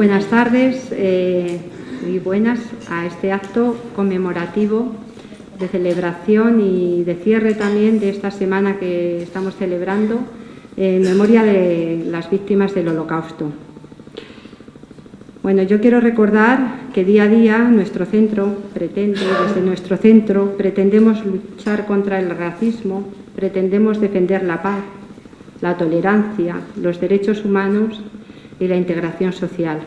buenas tardes y buenas a este acto conmemorativo de celebración y de cierre también de esta semana que estamos celebrando en memoria de las víctimas del Holocausto. Bueno, yo quiero recordar que día a día desde nuestro centro pretendemos luchar contra el racismo, pretendemos defender la paz, la tolerancia, los derechos humanos y la integración social.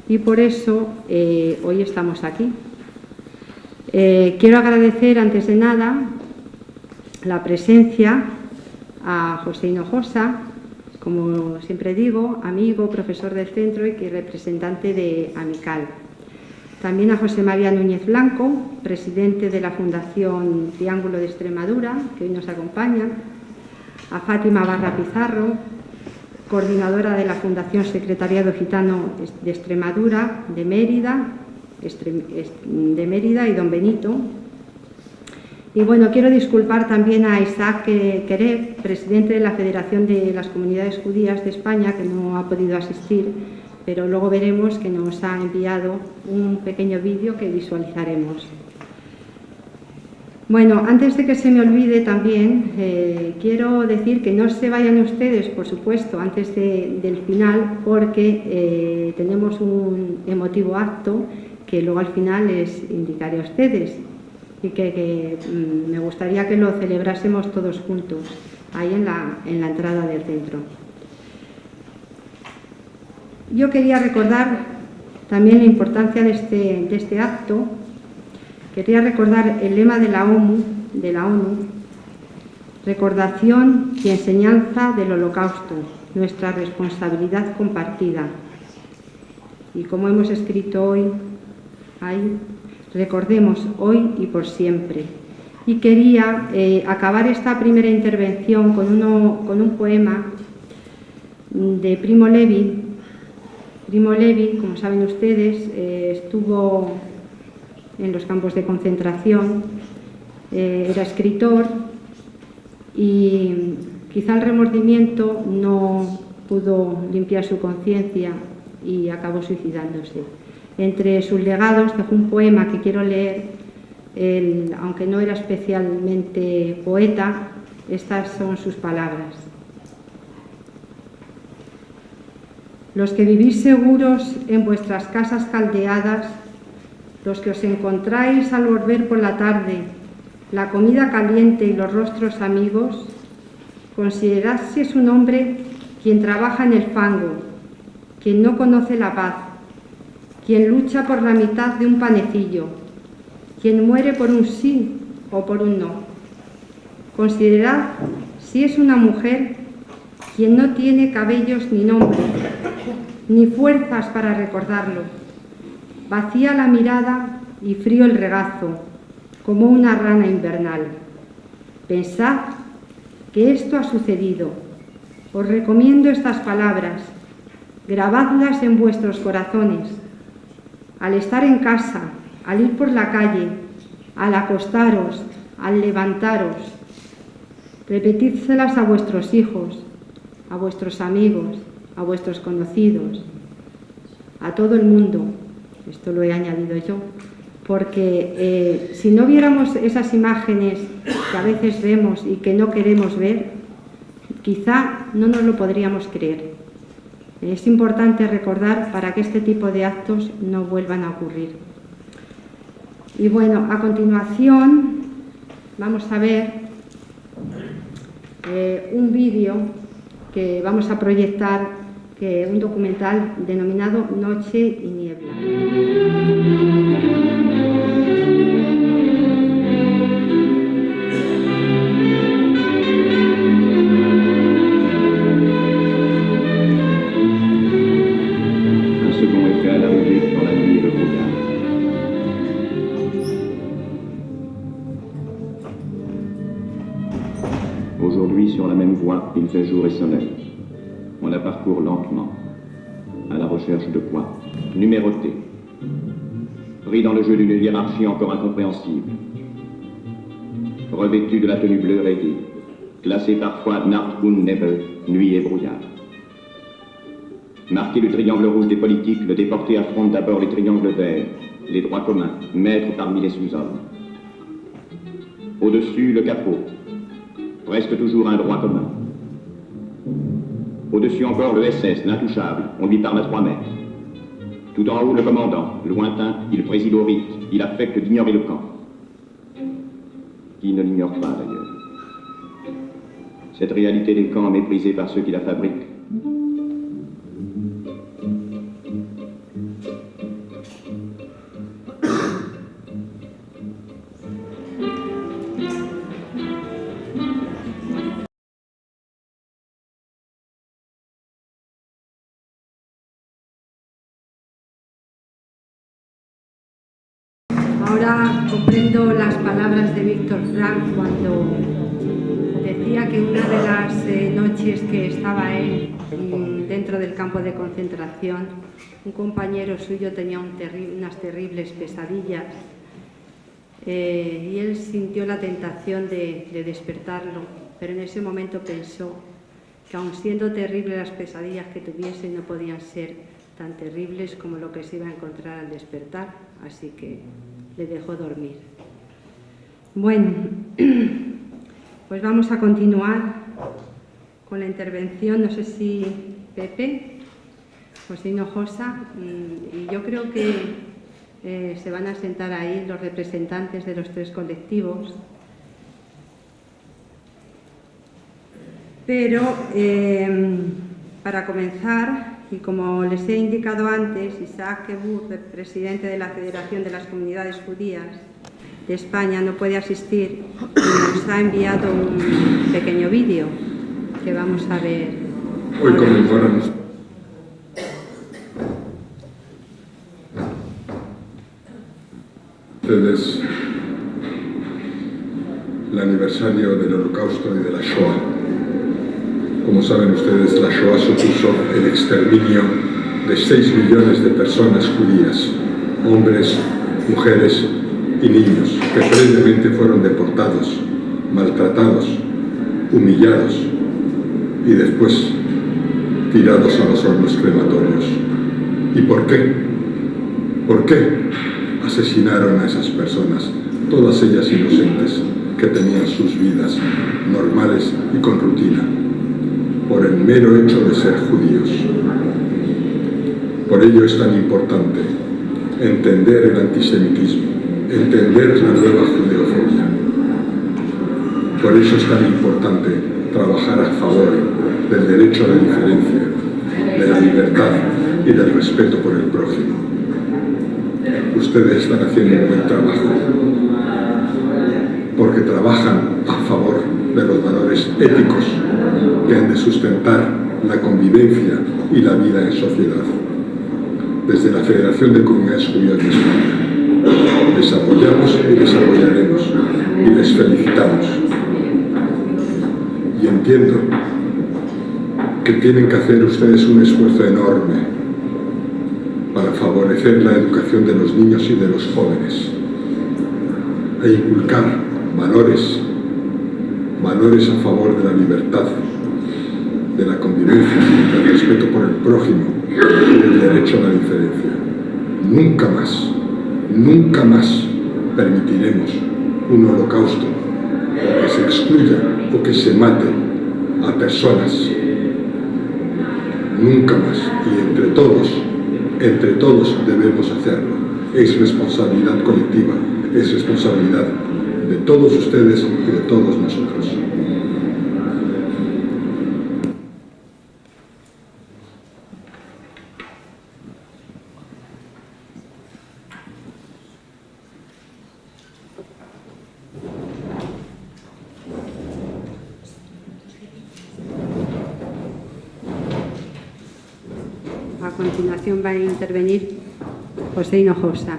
Y por eso hoy estamos aquí. Quiero agradecer antes de nada la presencia a José Hinojosa, como siempre digo, amigo, profesor del centro y representante de Amical. También a José María Núñez Blanco, presidente de la Fundación Triángulo de Extremadura, que hoy nos acompaña. A Fátima Barra Pizarro, coordinadora de la Fundación Secretariado Gitano de Extremadura, de Mérida y Don Benito. Y bueno, quiero disculpar también a Isaac Quereb, presidente de la Federación de las Comunidades Judías de España, que no ha podido asistir, pero luego veremos que nos ha enviado un pequeño vídeo que visualizaremos. Bueno, antes de que se me olvide también, quiero decir que no se vayan ustedes, por supuesto, antes del final, porque tenemos un emotivo acto que luego al final les indicaré a ustedes y que me gustaría que lo celebrásemos todos juntos, ahí en la entrada del centro. Yo quería recordar también la importancia de este acto. Quería recordar el lema de la ONU, recordación y enseñanza del Holocausto, nuestra responsabilidad compartida. Y como hemos escrito hoy, ahí, recordemos hoy y por siempre. Y quería acabar esta primera intervención con un poema de Primo Levi. Primo Levi, como saben ustedes, estuvo en los campos de concentración, era escritor y quizá el remordimiento no pudo limpiar su conciencia y acabó suicidándose. Entre sus legados dejó un poema que quiero leer, aunque no era especialmente poeta, estas son sus palabras. Los que vivís seguros en vuestras casas caldeadas, los que os encontráis al volver por la tarde, la comida caliente y los rostros amigos, considerad si es un hombre quien trabaja en el fango, quien no conoce la paz, quien lucha por la mitad de un panecillo, quien muere por un sí o por un no. Considerad si es una mujer quien no tiene cabellos ni nombre, ni fuerzas para recordarlo, vacía la mirada y frío el regazo, como una rana invernal. Pensad que esto ha sucedido. Os recomiendo estas palabras, grabadlas en vuestros corazones. Al estar en casa, al ir por la calle, al acostaros, al levantaros, repetidselas a vuestros hijos, a vuestros amigos, a vuestros conocidos, a todo el mundo. Esto lo he añadido yo, porque si no viéramos esas imágenes que a veces vemos y que no queremos ver, quizá no nos lo podríamos creer. Es importante recordar para que este tipo de actos no vuelvan a ocurrir. Y bueno, a continuación vamos a ver un vídeo que vamos a proyectar, un documental denominado Noche y Niebla. Un second effet à l'arrivée dans la nuit et le brouillard. Aujourd'hui, sur la même voie, il fait jour et soleil. On la parcourt lentement, à la recherche de quoi? Numéroté. Pris dans le jeu d'une hiérarchie encore incompréhensible. Revêtu de la tenue bleue rayée, classé parfois Nacht und Nebel, nuit et brouillard. Marquer le triangle rouge des politiques, le déporté affronte d'abord les triangles verts, les droits communs, maîtres parmi les sous-hommes. Au-dessus, le capot, reste toujours un droit commun. Au-dessus encore, le SS, l'intouchable, on lui parle à 3 mètres. Tout en haut, le commandant, lointain, il préside au rite, il affecte d'ignorer le camp. Qui ne l'ignore pas, d'ailleurs. Cette réalité des camps méprisée par ceux qui la fabriquent. Ahora comprendo las palabras de Víctor Frank cuando decía que una de las noches que estaba él dentro del campo de concentración, un compañero suyo tenía unas terribles pesadillas y él sintió la tentación de despertarlo, pero en ese momento pensó que aun siendo terribles las pesadillas que tuviese, no podían ser tan terribles como lo que se iba a encontrar al despertar, así que le dejó dormir. Bueno, pues vamos a continuar con la intervención. No sé si Pepe, José Hinojosa, y yo creo que se van a sentar ahí los representantes de los 3 colectivos. Pero para comenzar, y como les he indicado antes, Isaac Kebur, presidente de la Federación de las Comunidades Judías de España, no puede asistir y nos ha enviado un pequeño vídeo que vamos a ver. Hoy conmemoramos ustedes el aniversario del Holocausto y de la Shoah. Como saben ustedes, la Shoah supuso el exterminio de 6 millones de personas judías, hombres, mujeres y niños, que previamente fueron deportados, maltratados, humillados y después tirados a los hornos crematorios. ¿Y por qué? ¿Por qué asesinaron a esas personas, todas ellas inocentes, que tenían sus vidas normales y con rutina? Por el mero hecho de ser judíos. Por ello es tan importante entender el antisemitismo, entender la nueva judeofobia. Por eso es tan importante trabajar a favor del derecho a la diferencia, de la libertad y del respeto por el prójimo. Ustedes están haciendo un buen trabajo, porque trabajan a favor de los valores éticos que han de sustentar la convivencia y la vida en sociedad. Desde la Federación de Comunidades Judías de España les apoyamos y les apoyaremos y les felicitamos. Y entiendo que tienen que hacer ustedes un esfuerzo enorme para favorecer la educación de los niños y de los jóvenes e inculcar valores a favor de la libertad, de la convivencia, del respeto por el prójimo y del derecho a la diferencia. Nunca más permitiremos un holocausto o que se excluya o que se mate a personas. Nunca más. Y entre todos debemos hacerlo. Es responsabilidad colectiva, es responsabilidad de todos ustedes y de todos nosotros. A continuación va a intervenir José Hinojosa.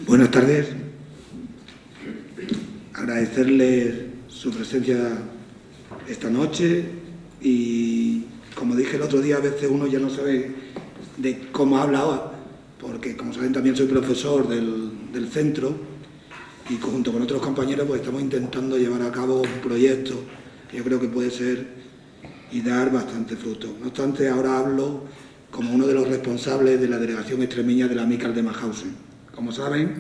Buenas tardes. Agradecerle su presencia esta noche y, como dije el otro día, a veces uno ya no sabe de cómo habla ahora, porque, como saben, también soy profesor del centro y junto con otros compañeros pues estamos intentando llevar a cabo un proyecto que yo creo que puede ser y dar bastante fruto. No obstante, ahora hablo como uno de los responsables de la delegación extremeña de la Amical de Mauthausen. Como saben,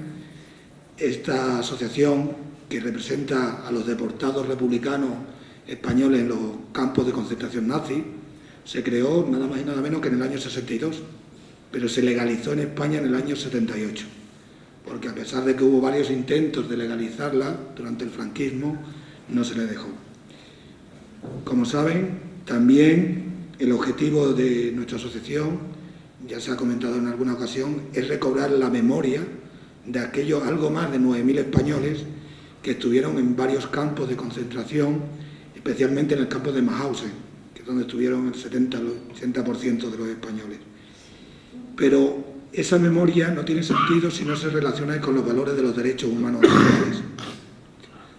esta asociación que representa a los deportados republicanos españoles en los campos de concentración nazi se creó nada más y nada menos que en el año 62, pero se legalizó en España en el año 78, porque a pesar de que hubo varios intentos de legalizarla durante el franquismo, no se le dejó. Como saben, también el objetivo de nuestra asociación, ya se ha comentado en alguna ocasión, es recobrar la memoria de aquellos algo más de 9.000 españoles que estuvieron en varios campos de concentración, especialmente en el campo de Mauthausen, que es donde estuvieron el 70% de los españoles. Pero esa memoria no tiene sentido si no se relaciona con los valores de los derechos humanos actuales.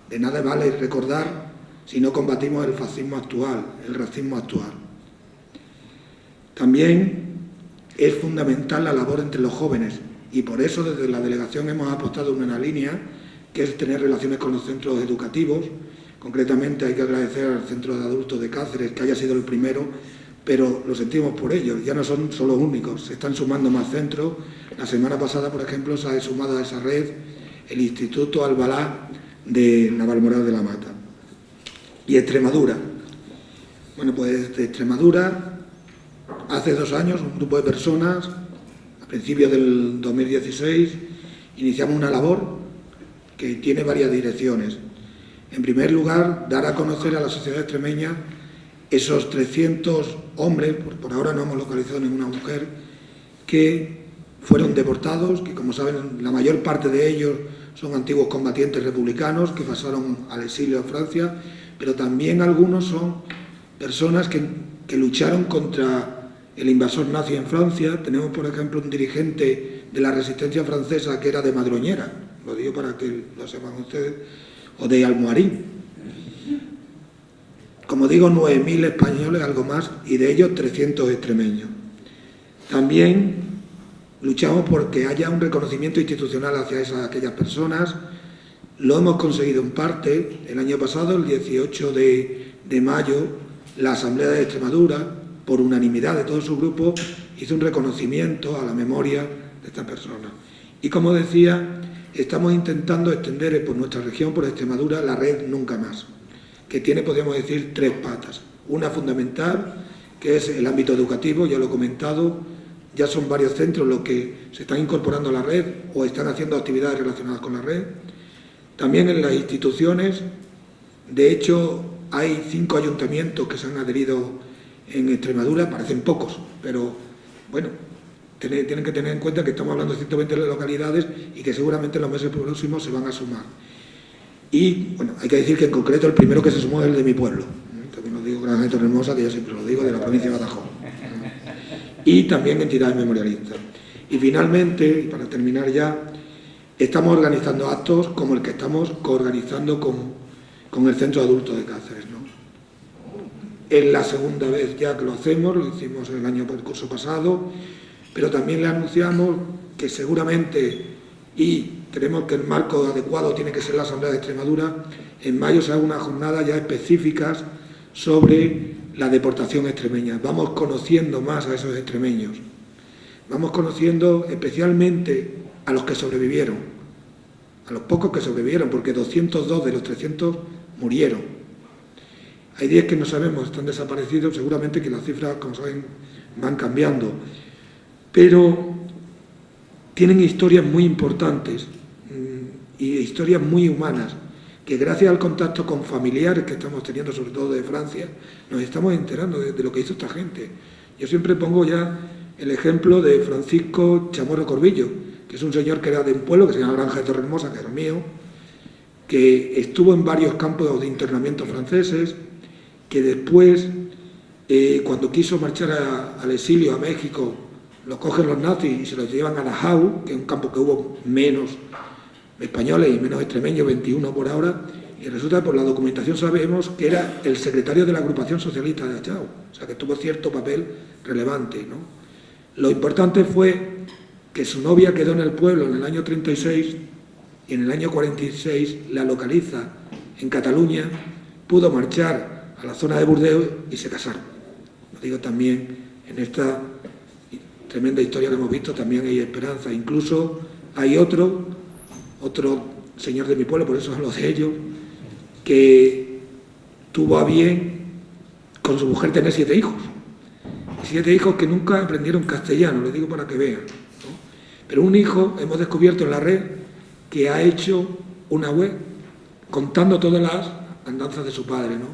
De nada vale recordar si no combatimos el fascismo actual, el racismo actual. También es fundamental la labor entre los jóvenes y por eso desde la delegación hemos apostado en una línea que es tener relaciones con los centros educativos. Concretamente hay que agradecer al Centro de Adultos de Cáceres que haya sido el primero, pero lo sentimos por ellos, ya no son solo únicos, se están sumando más centros. La semana pasada, por ejemplo, se ha sumado a esa red el Instituto Albalá de Navalmoral de la Mata. Y Extremadura. Bueno, pues de Extremadura, hace 2 años, un grupo de personas, a principios del 2016, iniciamos una labor que tiene varias direcciones. En primer lugar, dar a conocer a la sociedad extremeña esos 300 hombres, por ahora no hemos localizado ninguna mujer, que fueron deportados, que como saben la mayor parte de ellos son antiguos combatientes republicanos que pasaron al exilio a Francia, pero también algunos son personas que lucharon contra el invasor nazi en Francia. Tenemos, por ejemplo, un dirigente de la resistencia francesa que era de Madroñera, lo digo para que lo sepan ustedes, o de Almoharín. Como digo, 9.000 españoles, algo más, y de ellos 300 extremeños. También luchamos porque haya un reconocimiento institucional hacia aquellas personas. Lo hemos conseguido en parte. El año pasado, el 18 de mayo, la Asamblea de Extremadura, por unanimidad de todo su grupo, hizo un reconocimiento a la memoria de estas personas. Y como decía, estamos intentando extender por nuestra región, por Extremadura, la red Nunca Más, que tiene, podríamos decir, 3 patas. Una fundamental, que es el ámbito educativo, ya lo he comentado, ya son varios centros los que se están incorporando a la red o están haciendo actividades relacionadas con la red. También en las instituciones, de hecho, hay 5 ayuntamientos que se han adherido en Extremadura, parecen pocos, pero bueno, tienen que tener en cuenta que estamos hablando de 120 localidades y que seguramente en los meses próximos se van a sumar. Y bueno, hay que decir que en concreto el primero que se sumó es el de mi pueblo. También lo digo Granja de Torrehermosa, que yo siempre lo digo, de la provincia de Badajoz. Y también entidades memorialistas. Y finalmente, y para terminar ya, estamos organizando actos como el que estamos coorganizando con el Centro de Adultos de Cáceres, ¿no? Es la segunda vez ya que lo hacemos, lo hicimos el curso pasado, pero también le anunciamos que seguramente, y creemos que el marco adecuado tiene que ser la Asamblea de Extremadura, en mayo se haga una jornada ya específicas sobre la deportación extremeña. Vamos conociendo más a esos extremeños, vamos conociendo especialmente a los que sobrevivieron, a los pocos que sobrevivieron, porque 202 de los 300 murieron. Hay 10 que no sabemos, están desaparecidos, seguramente que las cifras, como saben, van cambiando, pero tienen historias muy importantes y historias muy humanas, que gracias al contacto con familiares que estamos teniendo, sobre todo de Francia, nos estamos enterando de lo que hizo esta gente. Yo siempre pongo ya el ejemplo de Francisco Chamorro Corbillo, que es un señor que era de un pueblo que se llama Granja de Torrehermosa, que era mío, que estuvo en varios campos de internamiento franceses, que después, cuando quiso marchar al exilio a México, lo cogen los nazis y se los llevan a Dachau, que es un campo que hubo menos españoles y menos extremeños, 21 por ahora, y resulta que por la documentación sabemos que era el secretario de la agrupación socialista de Dachau, o sea que tuvo cierto papel relevante, ¿no? Lo importante fue que su novia quedó en el pueblo en el año 36 y en el año 46 la localiza en Cataluña, pudo marchar a la zona de Burdeos y se casaron. Lo digo también, en esta tremenda historia que hemos visto, también hay esperanza. Incluso hay otro señor de mi pueblo, por eso hablo de ellos, que tuvo a bien con su mujer tener 7 hijos. 7 hijos que nunca aprendieron castellano, les digo para que vean, ¿no? Pero un hijo, hemos descubierto en la red, que ha hecho una web contando todas las andanzas de su padre, ¿no?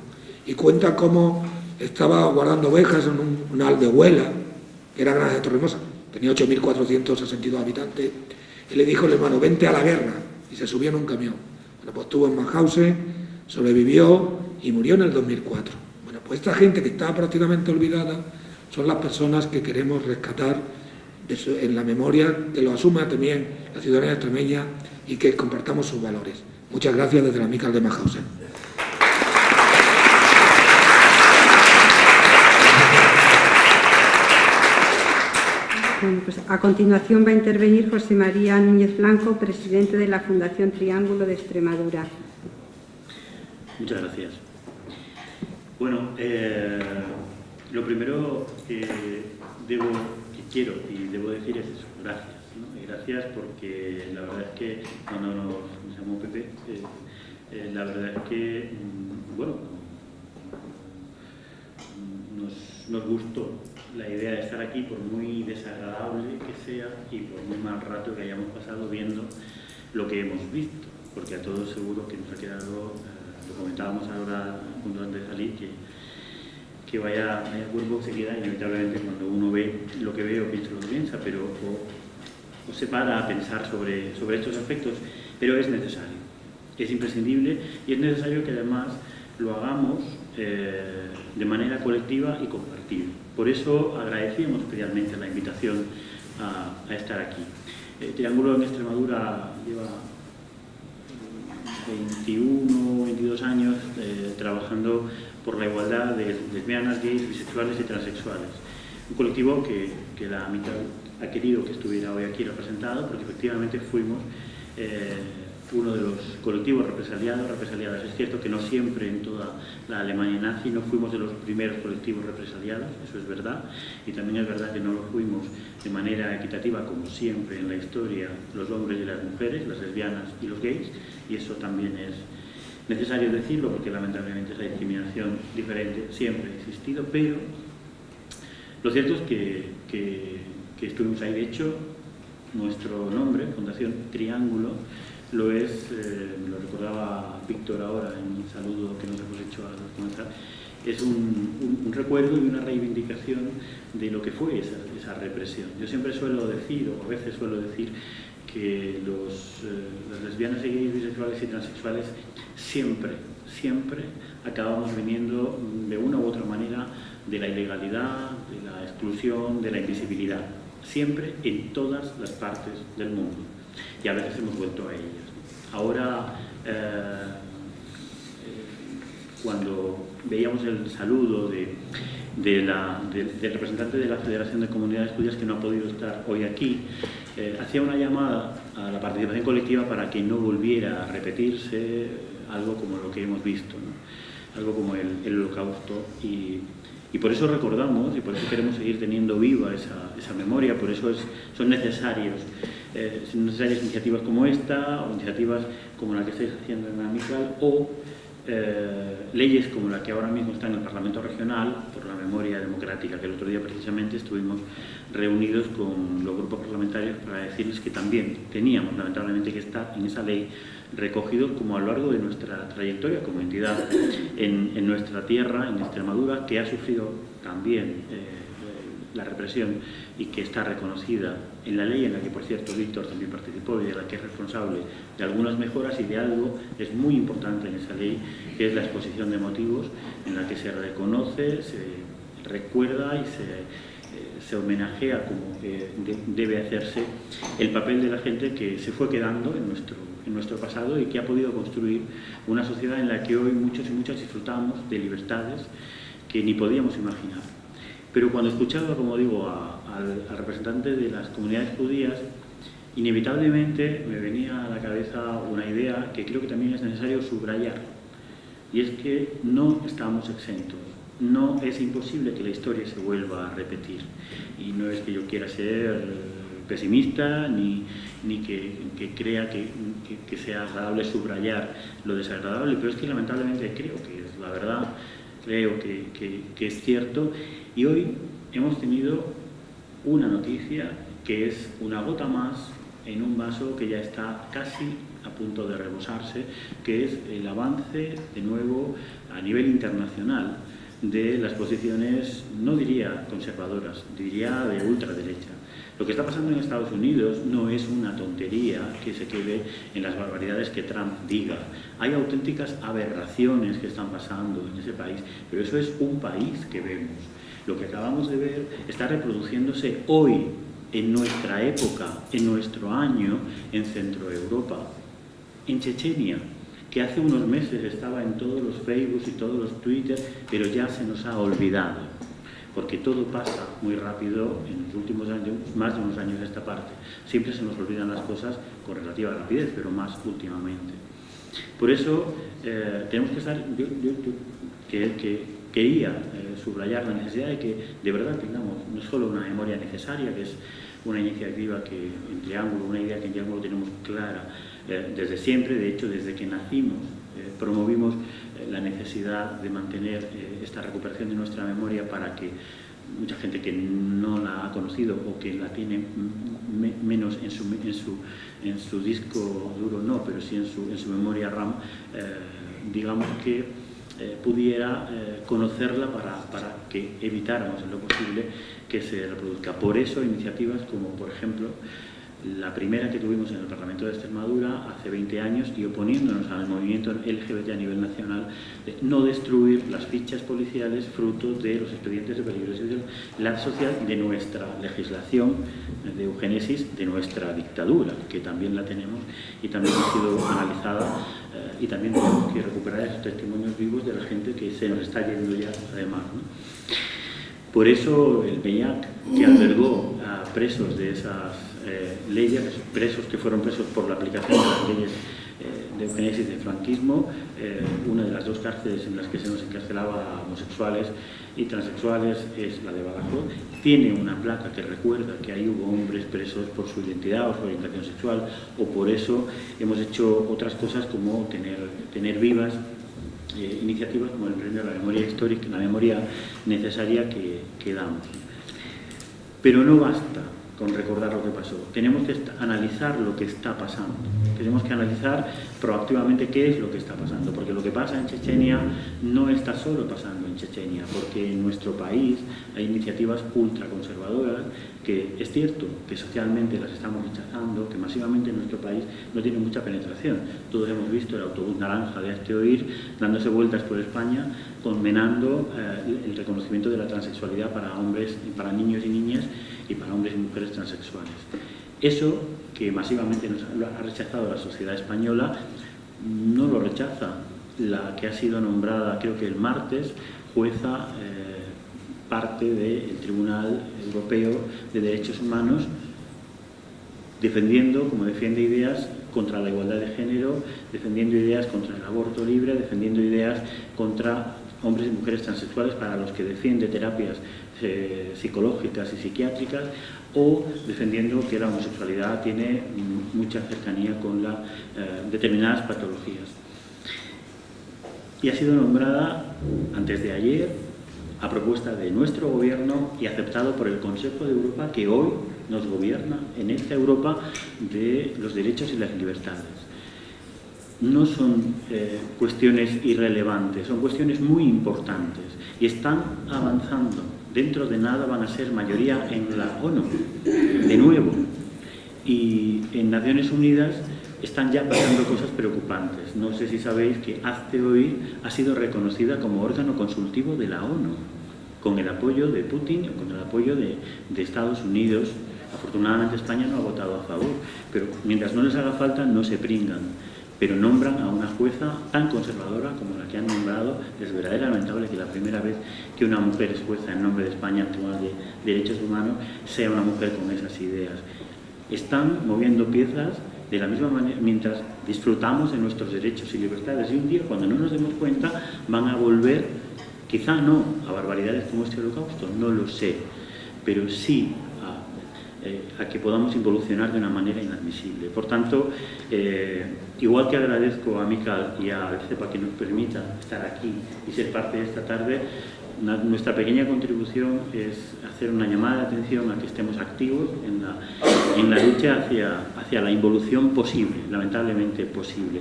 Y cuenta cómo estaba guardando ovejas en una aldehuela, que era Granja de Torremosa, tenía 8.462 habitantes, y le dijo el hermano, vente a la guerra, y se subió en un camión. Bueno, pues estuvo en Mauthausen, sobrevivió y murió en el 2004. Bueno, pues esta gente que estaba prácticamente olvidada son las personas que queremos rescatar en la memoria, que lo asuma también la ciudadanía extremeña y que compartamos sus valores. Muchas gracias desde la Amical de Mauthausen. Bueno, pues a continuación va a intervenir José María Núñez Blanco, presidente de la Fundación Triángulo de Extremadura. Muchas gracias. Bueno, lo primero que quiero y debo decir es eso, gracias, ¿no? Y gracias porque la verdad es que cuando nos llamó Pepe, la verdad es que, bueno, nos gustó la idea de estar aquí, por muy desagradable que sea y por muy mal rato que hayamos pasado viendo lo que hemos visto, porque a todos seguro que nos ha quedado, lo comentábamos ahora junto antes de salir, que vaya cuerpo se queda inevitablemente cuando uno ve lo que ve o piensa lo que piensa, pero o se para a pensar sobre estos aspectos, pero es necesario, es imprescindible y es necesario que además lo hagamos de manera colectiva y compartida. Por eso agradecíamos especialmente la invitación a estar aquí. Triángulo en Extremadura lleva 21 o 22 años trabajando por la igualdad de lesbianas, gays, bisexuales y transexuales. Un colectivo que la Amical ha querido que estuviera hoy aquí representado, porque efectivamente fuimos uno de los colectivos represaliadas. Es cierto que no siempre en toda la Alemania nazi no fuimos de los primeros colectivos represaliados, eso es verdad, y también es verdad que no lo fuimos de manera equitativa, como siempre en la historia, los hombres y las mujeres, las lesbianas y los gays, y eso también es necesario decirlo, porque lamentablemente esa discriminación diferente siempre ha existido, pero lo cierto es que estuvimos ahí. De hecho, nuestro nombre, Fundación Triángulo, lo es, lo recordaba Víctor ahora en el saludo que nos hemos hecho al comenzar, es un recuerdo y una reivindicación de lo que fue esa represión. Yo siempre suelo decir, o a veces suelo decir, que las lesbianas y gays, bisexuales y transexuales siempre acabamos viniendo de una u otra manera de la ilegalidad, de la exclusión, de la invisibilidad, siempre en todas las partes del mundo. Y a veces hemos vuelto a ellas. Ahora, cuando veíamos el saludo del representante de la Federación de Comunidades Judías, que no ha podido estar hoy aquí, hacía una llamada a la participación colectiva para que no volviera a repetirse algo como lo que hemos visto, ¿no? Algo como el Holocausto. Y por eso recordamos y por eso queremos seguir teniendo viva esa memoria, por eso son necesarias iniciativas como esta, o iniciativas como la que estáis haciendo en la Amical, o leyes como la que ahora mismo está en el Parlamento Regional por la memoria democrática, que el otro día precisamente estuvimos reunidos con los grupos parlamentarios para decirles que también teníamos lamentablemente que estar en esa ley recogidos como a lo largo de nuestra trayectoria como entidad en nuestra tierra, en Extremadura, que ha sufrido también la represión y que está reconocida en la ley, en la que por cierto Víctor también participó y de la que es responsable de algunas mejoras y de algo es muy importante en esa ley, que es la exposición de motivos, en la que se reconoce, se recuerda y se homenajea como debe hacerse el papel de la gente que se fue quedando en nuestro pasado y que ha podido construir una sociedad en la que hoy muchos y muchas disfrutamos de libertades que ni podíamos imaginar. Pero cuando escuchaba, como digo, al representante de las comunidades judías inevitablemente me venía a la cabeza una idea que creo que también es necesario subrayar, y es que no estamos exentos. No es imposible que la historia se vuelva a repetir, y no es que yo quiera ser pesimista ni que crea que sea agradable subrayar lo desagradable, pero es que lamentablemente creo que es la verdad, creo que es cierto, y hoy hemos tenido una noticia que es una gota más en un vaso que ya está casi a punto de rebosarse, que es el avance de nuevo a nivel internacional de las posiciones, no diría conservadoras, diría de ultraderecha. Lo que está pasando en Estados Unidos no es una tontería que se quede en las barbaridades que Trump diga. Hay auténticas aberraciones que están pasando en ese país, pero eso es un país que vemos. Lo que acabamos de ver está reproduciéndose hoy, en nuestra época, en nuestro año, en Centroeuropa, en Chechenia, que hace unos meses estaba en todos los Facebook y todos los Twitter, pero ya se nos ha olvidado, porque todo pasa muy rápido en los últimos años, más de unos años de esta parte. Siempre se nos olvidan las cosas con relativa rapidez, pero más últimamente. Por eso tenemos que estar, quería subrayar la necesidad de que de verdad tengamos no solo una memoria necesaria, que es una iniciativa que en Triángulo, una idea que en Triángulo tenemos clara desde siempre, de hecho desde que nacimos promovimos la necesidad de mantener esta recuperación de nuestra memoria para que mucha gente que no la ha conocido o que la tiene menos en su disco duro, no, pero sí en su memoria RAM, digamos que pudiera conocerla para que evitáramos en lo posible que se reproduzca. Por eso iniciativas como, por ejemplo, la primera que tuvimos en el Parlamento de Extremadura hace 20 años y oponiéndonos al movimiento LGBT a nivel nacional, de no destruir las fichas policiales fruto de los expedientes de peligrosidad social, de nuestra legislación de eugenesis, de nuestra dictadura, que también la tenemos y también ha sido analizada, y también tenemos que recuperar esos testimonios vivos de la gente que se nos está yendo ya además, ¿no? Por eso el PEIAC, que albergó a presos de esas leyes, presos que fueron presos por la aplicación de las leyes de eugenesis del franquismo, una de las dos cárceles en las que se nos encarcelaba a homosexuales y transexuales es la de Badajoz. Tiene una placa que recuerda que ahí hubo hombres presos por su identidad o su orientación sexual, o por eso hemos hecho otras cosas como tener vivas iniciativas como el premio a la memoria histórica, la memoria necesaria que damos. Pero no basta con recordar lo que pasó, tenemos que analizar lo que está pasando, tenemos que analizar proactivamente qué es lo que está pasando, porque lo que pasa en Chechenia no está solo pasando en Chechenia, porque en nuestro país hay iniciativas ultraconservadoras que es cierto que socialmente las estamos rechazando, que masivamente en nuestro país no tienen mucha penetración. Todos hemos visto el autobús naranja de Hazte Oír dándose vueltas por España, condenando el reconocimiento de la transexualidad para hombres, para niños y niñas y para hombres y mujeres transexuales. Eso que masivamente nos ha rechazado la sociedad española, no lo rechaza la que ha sido nombrada, creo que el martes, jueza parte del Tribunal Europeo de Derechos Humanos, defendiendo, como defiende, ideas contra la igualdad de género, defendiendo ideas contra el aborto libre, defendiendo ideas contra hombres y mujeres transexuales para los que defiende terapias psicológicas y psiquiátricas, o defendiendo que la homosexualidad tiene mucha cercanía con determinadas patologías. Y ha sido nombrada antes de ayer a propuesta de nuestro gobierno y aceptado por el Consejo de Europa, que hoy nos gobierna en esta Europa de los derechos y las libertades. No son cuestiones irrelevantes, son cuestiones muy importantes y están avanzando. Dentro de nada van a ser mayoría en la ONU, de nuevo. Y en Naciones Unidas están ya pasando cosas preocupantes. No sé si sabéis que Hazte Oír ha sido reconocida como órgano consultivo de la ONU, con el apoyo de Putin o con el apoyo de Estados Unidos. Afortunadamente España no ha votado a favor, pero mientras no les haga falta no se pringan. Pero nombran a una jueza tan conservadora como la que han nombrado. Es verdaderamente lamentable que la primera vez que una mujer es jueza en nombre de España, en Tribunal de Derechos Humanos, sea una mujer con esas ideas. están moviendo piezas de la misma manera mientras disfrutamos de nuestros derechos y libertades. Y un día, cuando no nos demos cuenta, van a volver, quizá no a barbaridades como este holocausto, no lo sé, pero sí a que podamos involucionar de una manera inadmisible. Por tanto, igual que agradezco a Mical y a CEPA que nos permita estar aquí y ser parte de esta tarde, nuestra pequeña contribución es hacer una llamada de atención a que estemos activos en la lucha hacia la involución posible, lamentablemente posible.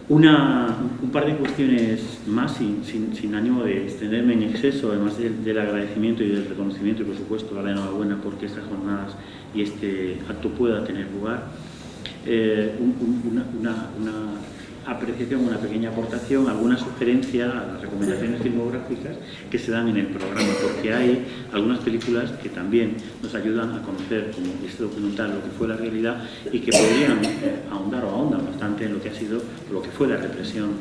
Un par de cuestiones más, sin ánimo de extenderme en exceso, además del agradecimiento y del reconocimiento y, por supuesto, la enhorabuena porque estas jornadas y este acto pueda tener lugar. Una apreciación, una pequeña aportación, alguna sugerencia a las recomendaciones filmográficas que se dan en el programa, porque hay algunas películas que también nos ayudan a conocer, como este documental, lo que fue la realidad y que podrían ahondar o ahondan bastante en lo que ha sido, lo que fue la represión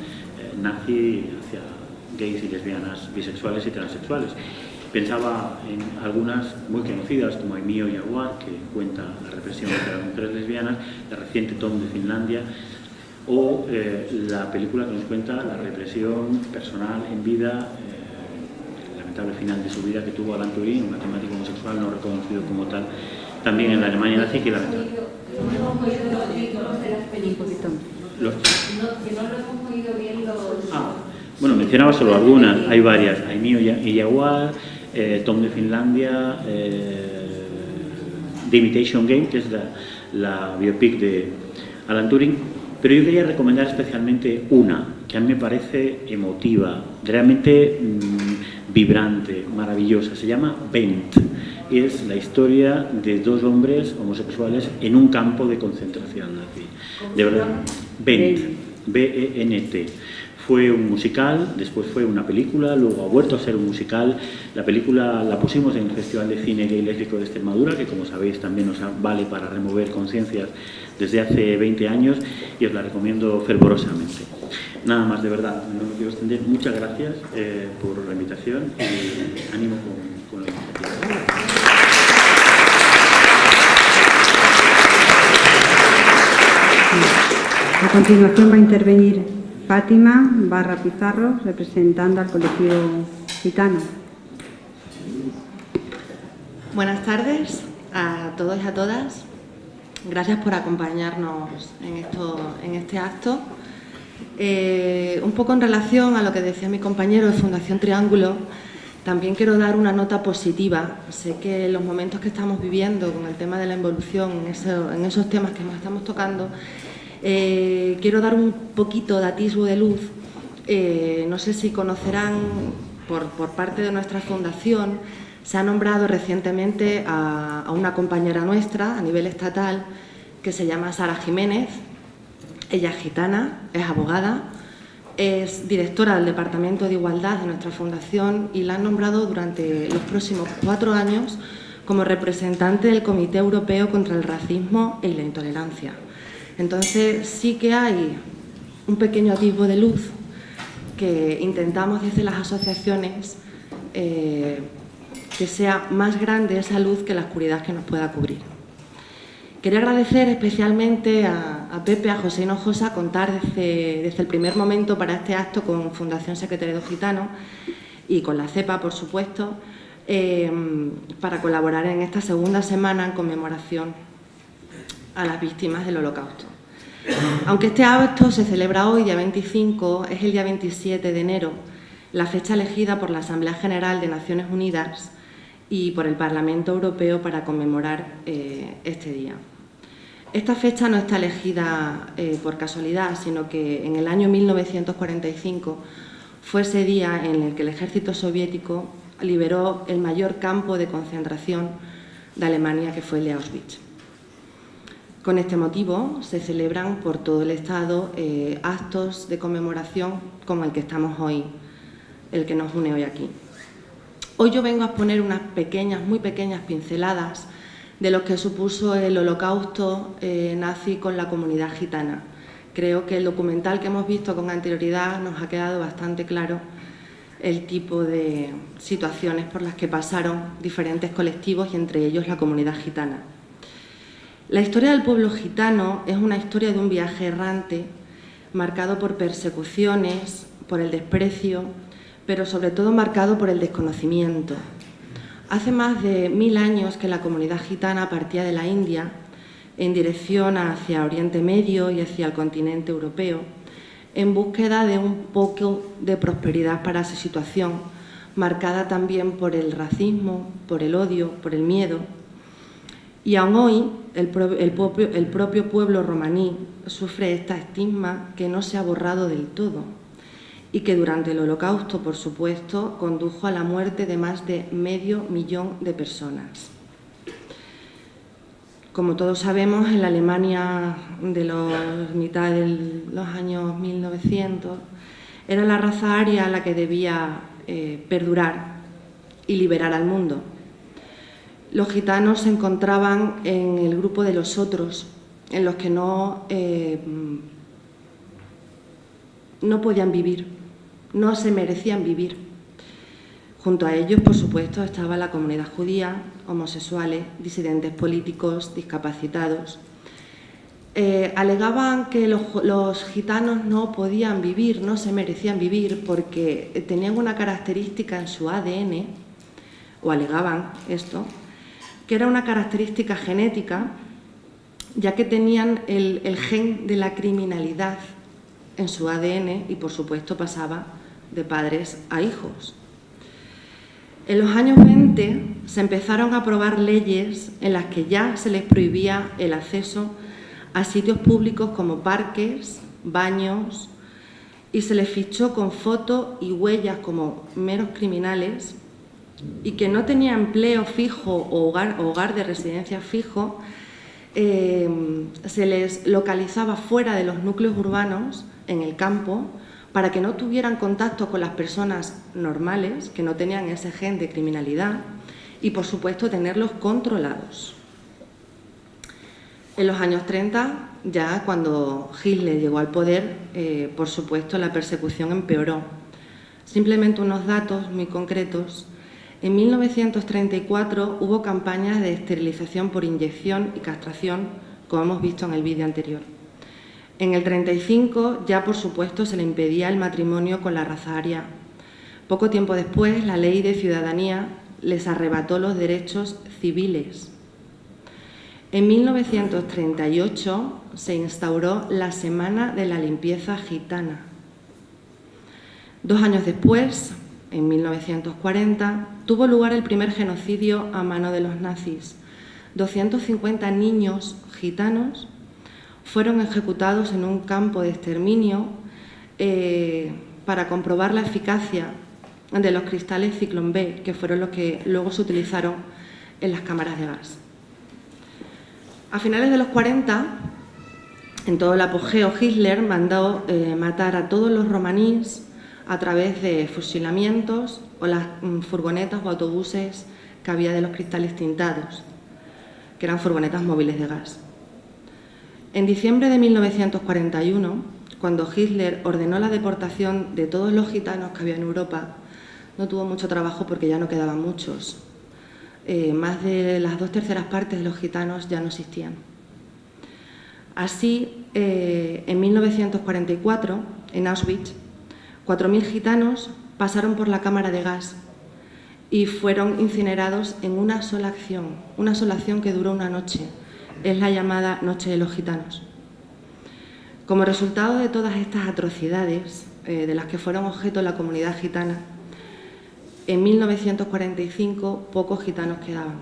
nazi hacia gays y lesbianas, bisexuales y transexuales. Pensaba en algunas muy conocidas, como Aimio y Jaguar, que cuenta la represión contra las mujeres lesbianas, la reciente Tom de Finlandia, o la película que nos cuenta la represión personal en vida, el lamentable final de su vida que tuvo Alan Turing, un matemático homosexual no reconocido como tal, también en la Alemania nazi, que lamentable. Bueno, mencionaba solo algunas, hay varias, Aimio y Jaguar, Tom de Finlandia, The Imitation Game, que es la biopic de Alan Turing. Pero yo quería recomendar especialmente una que a mí me parece emotiva, realmente vibrante, maravillosa. Se llama Bent y es la historia de dos hombres homosexuales en un campo de concentración nazi. De verdad, Bent, B-E-N-T. Fue un musical, después fue una película, luego ha vuelto a ser un musical. La película la pusimos en el Festival de Cine Gay Lésbico de Extremadura, que como sabéis también nos vale para remover conciencias desde hace 20 años y os la recomiendo fervorosamente. Nada más, de verdad, no me quiero extender. Muchas gracias por la invitación y ánimo con la iniciativa. A continuación va a intervenir Fátima Barra Pizarro, representando al colectivo gitano. Buenas tardes a todos y a todas. Gracias por acompañarnos en este acto. Un poco en relación a lo que decía mi compañero de Fundación Triángulo, también quiero dar una nota positiva. Sé que en los momentos que estamos viviendo con el tema de la involución, en esos temas que estamos tocando, quiero dar un poquito de atisbo de luz. No sé si conocerán, por parte de nuestra fundación, se ha nombrado recientemente a una compañera nuestra a nivel estatal que se llama Sara Jiménez. Ella es gitana, es abogada, es directora del Departamento de Igualdad de nuestra fundación y la han nombrado durante los próximos 4 años como representante del Comité Europeo contra el Racismo y la Intolerancia. Entonces sí que hay un pequeño atisbo de luz que intentamos desde las asociaciones que sea más grande esa luz que la oscuridad que nos pueda cubrir. Quería agradecer especialmente a Pepe, a José Hinojosa, contar desde el primer momento para este acto con Fundación Secretariado Gitano y con la CEPA, por supuesto, para colaborar en esta segunda semana en conmemoración a las víctimas del Holocausto. Aunque este acto se celebra hoy, día 25, es el día 27 de enero, la fecha elegida por la Asamblea General de Naciones Unidas y por el Parlamento Europeo para conmemorar este día. Esta fecha no está elegida por casualidad, sino que en el año 1945 fue ese día en el que el ejército soviético liberó el mayor campo de concentración de Alemania, que fue el de Auschwitz. Con este motivo se celebran por todo el Estado actos de conmemoración como el que estamos hoy, el que nos une hoy aquí. Hoy yo vengo a exponer unas pequeñas, muy pequeñas pinceladas de lo que supuso el Holocausto nazi con la comunidad gitana. Creo que el documental que hemos visto con anterioridad nos ha quedado bastante claro el tipo de situaciones por las que pasaron diferentes colectivos y entre ellos la comunidad gitana. La historia del pueblo gitano es una historia de un viaje errante marcado por persecuciones, por el desprecio, pero sobre todo marcado por el desconocimiento. Hace más de 1000 años que la comunidad gitana partía de la India en dirección hacia Oriente Medio y hacia el continente europeo, en búsqueda de un poco de prosperidad para su situación, marcada también por el racismo, por el odio, por el miedo. Y aún hoy el propio pueblo romaní sufre esta estigma que no se ha borrado del todo y que durante el Holocausto, por supuesto, condujo a la muerte de más de 500.000 de personas. Como todos sabemos, en la Alemania de mitad de los años 1900 era la raza aria la que debía perdurar y liberar al mundo. Los gitanos se encontraban en el grupo de los otros, en los que no podían vivir, no se merecían vivir. Junto a ellos, por supuesto, estaba la comunidad judía, homosexuales, disidentes políticos, discapacitados. Alegaban que los gitanos no podían vivir, no se merecían vivir, porque tenían una característica en su ADN, o alegaban esto, que era una característica genética, ya que tenían el gen de la criminalidad en su ADN y, por supuesto, pasaba de padres a hijos. En los años 20 se empezaron a aprobar leyes en las que ya se les prohibía el acceso a sitios públicos como parques, baños, y se les fichó con fotos y huellas como meros criminales, y que no tenía empleo fijo o hogar de residencia fijo, se les localizaba fuera de los núcleos urbanos, en el campo, para que no tuvieran contacto con las personas normales, que no tenían ese gen de criminalidad, y por supuesto tenerlos controlados. En los años 30, ya cuando Hitler llegó al poder, por supuesto la persecución empeoró. Simplemente unos datos muy concretos. En 1934 hubo campañas de esterilización por inyección y castración, como hemos visto en el vídeo anterior. En el 35 ya, por supuesto, se le impedía el matrimonio con la raza aria. Poco tiempo después, la Ley de Ciudadanía les arrebató los derechos civiles. En 1938 se instauró la Semana de la Limpieza Gitana. 2 años después, en 1940, tuvo lugar el primer genocidio a mano de los nazis. 250 niños gitanos fueron ejecutados en un campo de exterminio para comprobar la eficacia de los cristales Ciclón B, que fueron los que luego se utilizaron en las cámaras de gas. A finales de los 40, en todo el apogeo, Hitler mandó matar a todos los romaníes a través de fusilamientos o las furgonetas o autobuses que había de los cristales tintados, que eran furgonetas móviles de gas. En diciembre de 1941, cuando Hitler ordenó la deportación de todos los gitanos que había en Europa, no tuvo mucho trabajo porque ya no quedaban muchos. Más de las 2/3 partes de los gitanos ya no existían. Así, en 1944, en Auschwitz, 4.000 gitanos pasaron por la cámara de gas y fueron incinerados en una sola acción que duró una noche. Es la llamada Noche de los Gitanos. Como resultado de todas estas atrocidades de las que fueron objeto la comunidad gitana, en 1945 pocos gitanos quedaban.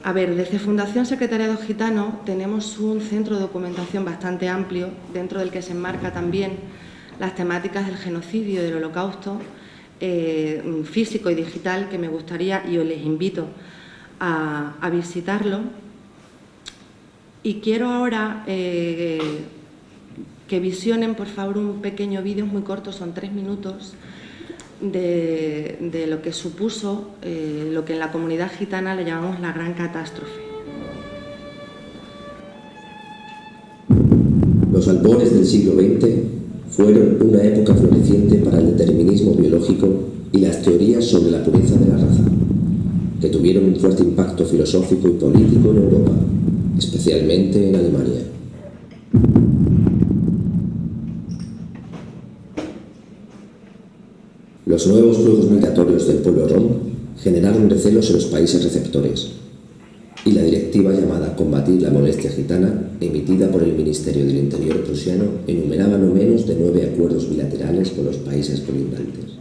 A ver, desde Fundación Secretariado Gitano tenemos un centro de documentación bastante amplio, dentro del que se enmarca también las temáticas del genocidio y del holocausto, físico y digital, que me gustaría y os les invito a visitarlo. Y quiero ahora que visionen, por favor, un pequeño vídeo muy corto, son 3 minutos, de lo que supuso lo que en la comunidad gitana le llamamos la gran catástrofe. Los albores del siglo XX fueron una época floreciente para el determinismo biológico y las teorías sobre la pureza de la raza, que tuvieron un fuerte impacto filosófico y político en Europa. especialmente en Alemania. Los nuevos flujos migratorios del pueblo rom generaron recelos en los países receptores, y la directiva llamada Combatir la molestia gitana, emitida por el Ministerio del Interior prusiano, enumeraba no menos de 9 acuerdos bilaterales con los países colindantes.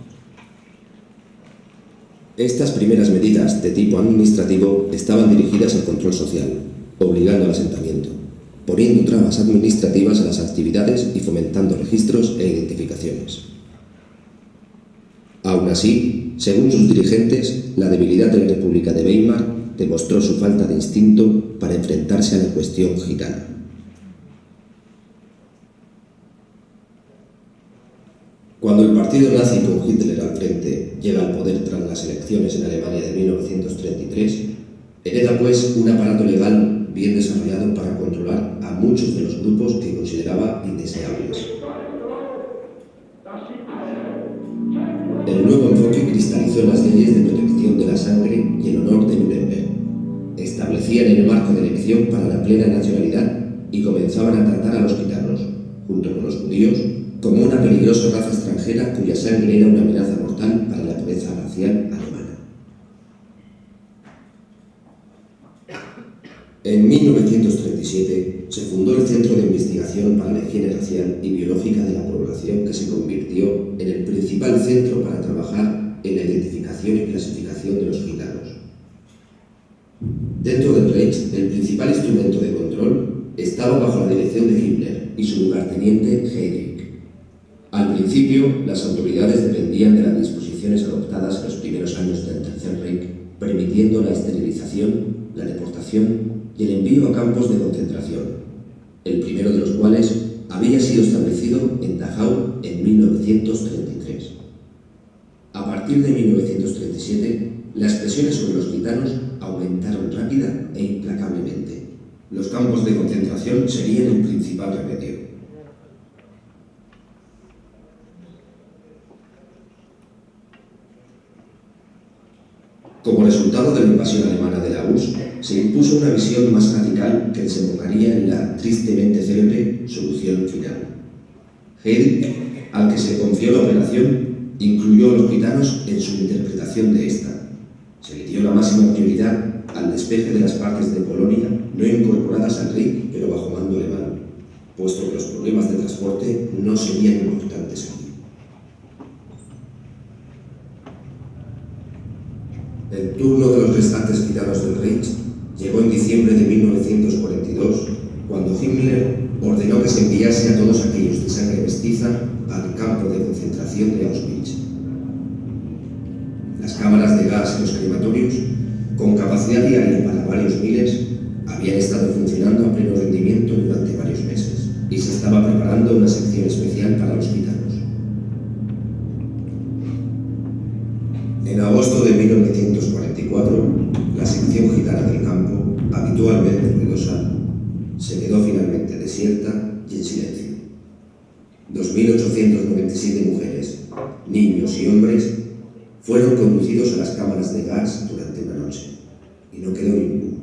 Estas primeras medidas de tipo administrativo estaban dirigidas al control social, obligando al asentamiento, poniendo trabas administrativas a las actividades y fomentando registros e identificaciones. Aún así, según sus dirigentes, la debilidad de la República de Weimar demostró su falta de instinto para enfrentarse a la cuestión gitana. Cuando el partido nazi con Hitler al frente llega al poder tras las elecciones en Alemania de 1933, hereda pues un aparato legal bien desarrollado para controlar a muchos de los grupos que consideraba indeseables. El nuevo enfoque cristalizó en las leyes de protección de la sangre y el honor de Nuremberg. Establecían el marco de elección para la plena nacionalidad y comenzaban a tratar a los gitanos, junto con los judíos, como una peligrosa raza extranjera cuya sangre era una amenaza mortal para la pureza racial alemana. En 1937 se fundó el Centro de Investigación para la Higiene Racial y Biológica de la Población, que se convirtió en el principal centro para trabajar en la identificación y clasificación de los gitanos. Dentro del Reich, el principal instrumento de control estaba bajo la dirección de Himmler y su lugarteniente Heydrich. Al principio, las autoridades dependían de las disposiciones adoptadas en los primeros años del Tercer Reich, permitiendo la esterilización, la deportación y el envío a campos de concentración, el primero de los cuales había sido establecido en Dachau en 1933. A partir de 1937, las presiones sobre los gitanos aumentaron rápida e implacablemente. Los campos de concentración serían el principal remedio. Como resultado de la invasión alemana de la URSS, se impuso una visión más radical que desembocaría en la tristemente célebre solución final. Heydrich, al que se confió la operación, incluyó a los gitanos en su interpretación de esta. Se le dio la máxima prioridad al despeje de las partes de Polonia no incorporadas al Reich pero bajo mando alemán, puesto que los problemas de transporte no serían importantes aquí. El turno de los restantes gitanos del Reich llegó en diciembre de 1942, cuando Himmler ordenó que se enviase a todos aquellos de sangre mestiza al campo de concentración de Auschwitz. Las cámaras de gas y los crematorios, con capacidad diaria para varios miles, habían estado funcionando a pleno rendimiento durante varios meses y se estaba preparando una sección especial para los gitanos. En agosto de 1944, la sección gitana del campo, habitualmente ruidosa, se quedó finalmente desierta y en silencio. 2.897 mujeres, niños y hombres fueron conducidos a las cámaras de gas durante una noche, y no quedó ninguno.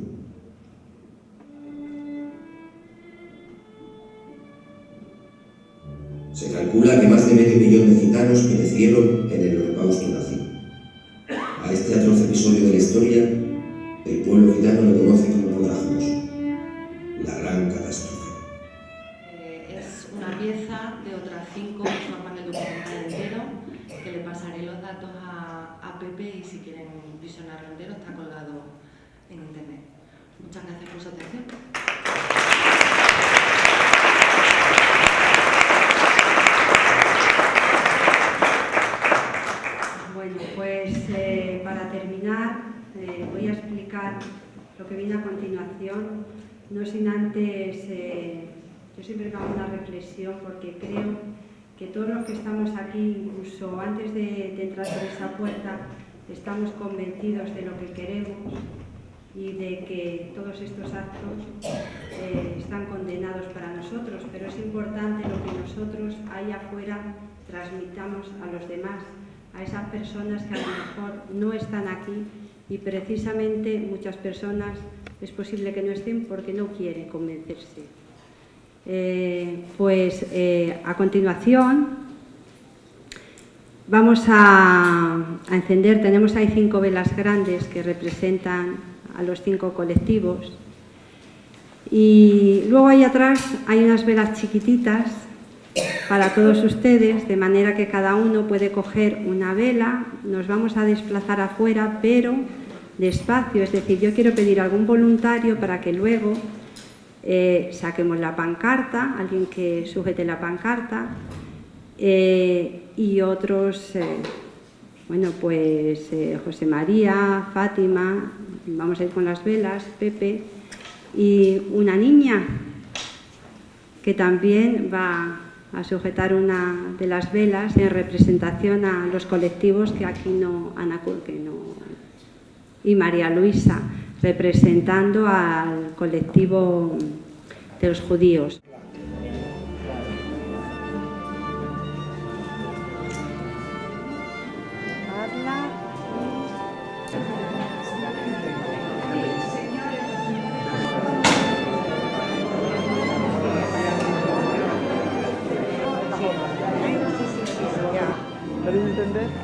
Se calcula que más de medio millón de gitanos perecieron en el holocausto nazi. A este atroz episodio de la historia, el pueblo gitano lo conoce como Holocaust, la gran catástrofe. Es una pieza de otras 5 que forman el documental entero, que le pasaré los datos a Pepe y si quieren visionarlo entero está colgado en internet. Muchas gracias por su atención. Bueno, pues para terminar voy a explicar lo que viene a continuación, no sin antes, yo siempre me hago una reflexión porque creo que todos los que estamos aquí, incluso antes de entrar por esa puerta, estamos convencidos de lo que queremos y de que todos estos actos están condenados para nosotros, pero es importante lo que nosotros ahí afuera transmitamos a los demás, a esas personas que a lo mejor no están aquí y precisamente muchas personas es posible que no estén porque no quieren convencerse. A continuación vamos a encender, tenemos ahí 5 velas grandes que representan a los 5 colectivos y luego ahí atrás hay unas velas chiquititas para todos ustedes, de manera que cada uno puede coger una vela. Nos vamos a desplazar afuera, pero despacio, es decir, yo quiero pedir a algún voluntario para que luego saquemos la pancarta, alguien que sujete la pancarta y otros, José María, Fátima, vamos a ir con las velas, Pepe y una niña que también va a sujetar una de las velas en representación a los colectivos que aquí no, y María Luisa, representando al colectivo de los judíos. ¿Podéis entender?